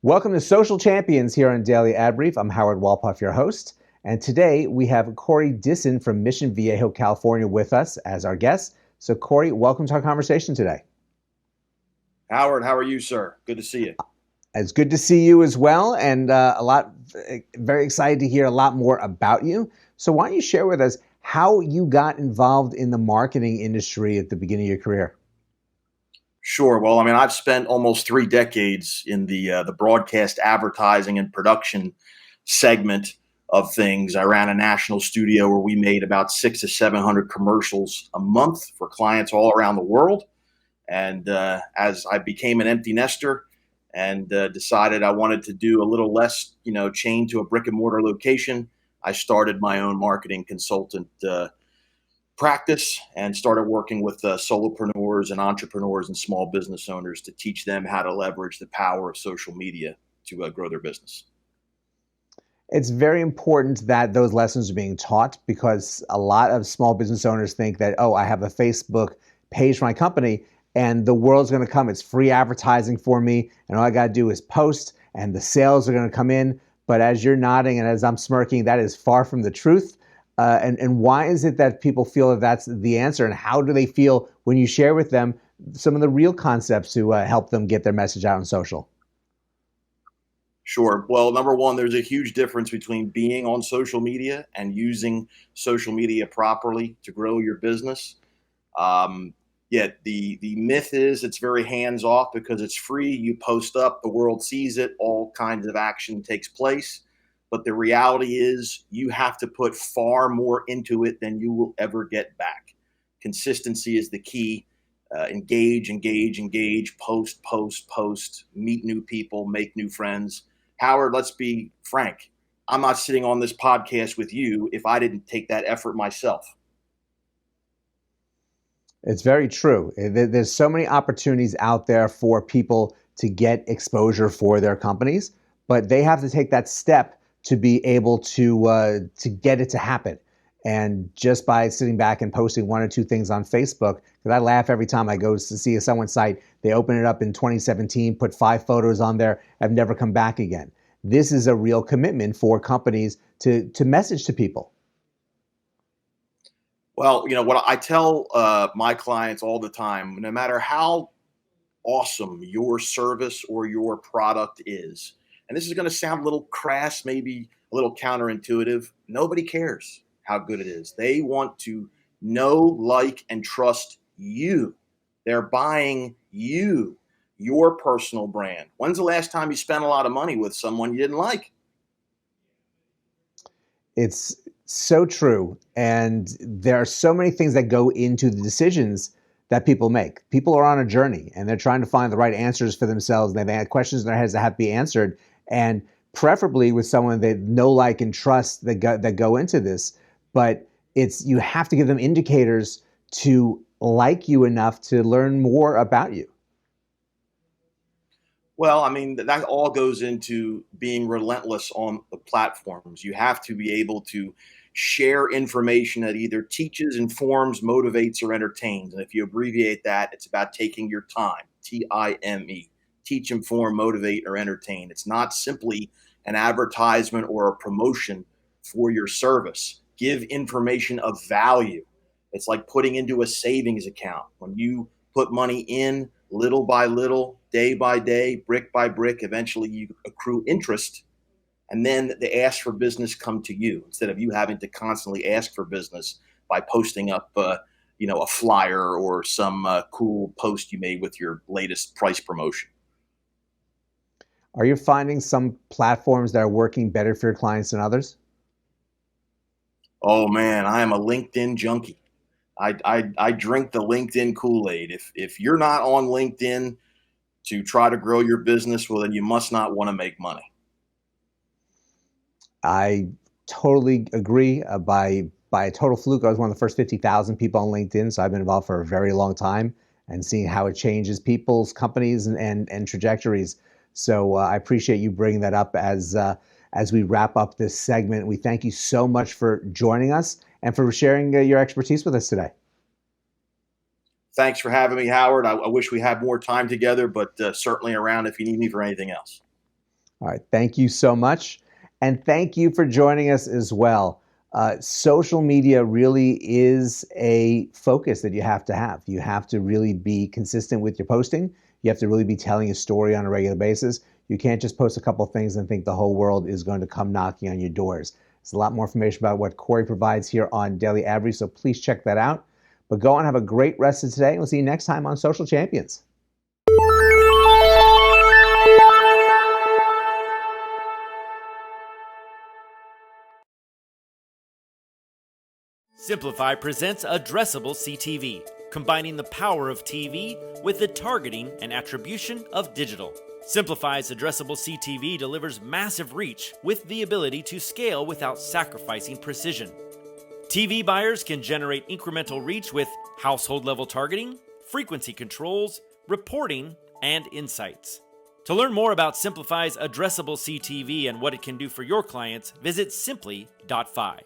Welcome to Social Champions here on Daily Ad Brief. I'm Howard Walpoff, your host. And today we have Corey Dissin from Mission Viejo, California with us as our guest. So Corey, welcome to our conversation today. Howard, how are you, sir? Good to see you. It's good to see you as well, and very excited to hear a lot more about you. So why don't you share with us how you got involved in the marketing industry at the beginning of your career? Sure. Well, I've spent almost 3 decades in the broadcast advertising and production segment of things. I ran a national studio where we made about 600 to 700 commercials a month for clients all around the world. And as I became an empty nester and decided I wanted to do a little less, chained to a brick and mortar location, I started my own marketing consultant practice and started working with solopreneurs and entrepreneurs and small business owners to teach them how to leverage the power of social media to grow their business. It's very important that those lessons are being taught because a lot of small business owners think that, oh, I have a Facebook page for my company and the world's going to come. It's free advertising for me and all I got to do is post and the sales are going to come in. But as you're nodding and as I'm smirking, that is far from the truth. And why is it that people feel that that's the answer? And how do they feel when you share with them some of the real concepts to help them get their message out on social? Sure. Well, number one, there's a huge difference between being on social media and using social media properly to grow your business. Yet the myth is it's very hands off because it's free. You post up, the world sees it, all kinds of action takes place. But the reality is you have to put far more into it than you will ever get back. Consistency is the key. Engage, post, meet new people, make new friends. Howard, let's be frank. I'm not sitting on this podcast with you if I didn't take that effort myself. It's very true. There's so many opportunities out there for people to get exposure for their companies, but they have to take that step to be able to get it to happen. And just by sitting back and posting one or two things on Facebook, because I laugh every time I go to see someone's site, they open it up in 2017, put 5 photos on there, have never come back again. This is a real commitment for companies to message to people. Well, what I tell my clients all the time, no matter how awesome your service or your product is, and this is going to sound a little crass, maybe a little counterintuitive, nobody cares how good it is. They want to know, like, and trust you. They're buying you, your personal brand. When's the last time you spent a lot of money with someone you didn't like? It's so true. And there are so many things that go into the decisions that people make. People are on a journey and they're trying to find the right answers for themselves. They have questions in their heads that have to be answered. And preferably with someone they know, like, and trust that go into this. But you have to give them indicators to like you enough to learn more about you. Well, that all goes into being relentless on the platforms. You have to be able to share information that either teaches, informs, motivates, or entertains. And if you abbreviate that, it's about taking your time, TIME, teach, inform, motivate, or entertain. It's not simply an advertisement or a promotion for your service. Give information of value. It's like putting into a savings account. When you put money in little by little, day by day, brick by brick, eventually you accrue interest. And then the ask for business come to you instead of you having to constantly ask for business by posting up, a flyer or some cool post you made with your latest price promotion. Are you finding some platforms that are working better for your clients than others? Oh man, I am a LinkedIn junkie. I drink the LinkedIn Kool-Aid. If you're not on LinkedIn to try to grow your business, well, then you must not want to make money. I totally agree. By a total fluke, I was one of the first 50,000 people on LinkedIn, so I've been involved for a very long time and seeing how it changes people's companies and trajectories. So I appreciate you bringing that up as we wrap up this segment. We thank you so much for joining us and for sharing your expertise with us today. Thanks for having me, Howard. I wish we had more time together, but certainly around if you need me for anything else. All right. Thank you so much. And thank you for joining us as well. Social media really is a focus that you have to have. You have to really be consistent with your posting. You have to really be telling a story on a regular basis. You can't just post a couple of things and think the whole world is going to come knocking on your doors. There's a lot more information about what Corey provides here on Daily Adverty, so please check that out. But go on, have a great rest of today. We'll see you next time on Social Champions. Simplify presents Addressable CTV, combining the power of TV with the targeting and attribution of digital. Simplify's Addressable CTV delivers massive reach with the ability to scale without sacrificing precision. TV buyers can generate incremental reach with household-level targeting, frequency controls, reporting, and insights. To learn more about Simplify's Addressable CTV and what it can do for your clients, visit simply.fi.